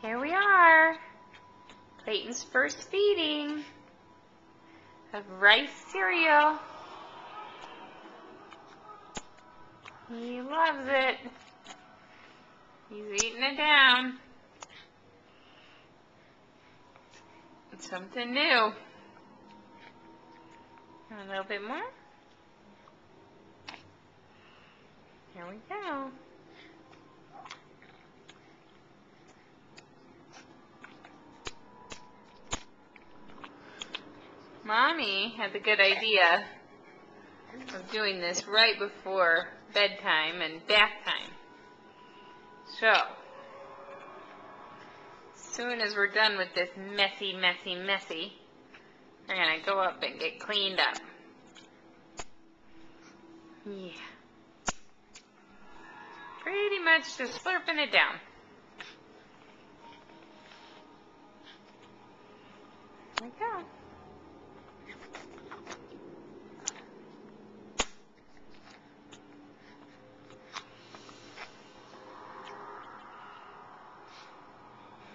Here we are. Clayton's first feeding of rice cereal. He loves it. He's eating it down. It's something new. A little bit more. Here we go. Mommy had the good idea of doing this right before bedtime and bath time. So, as soon as we're done with this messy, we're going to go up and get cleaned up. Yeah. Pretty much just slurping it down. There we go.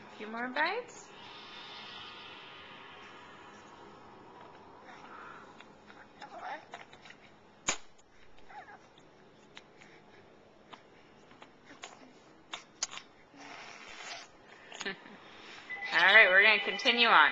A few more bites. All right, we're going to continue on.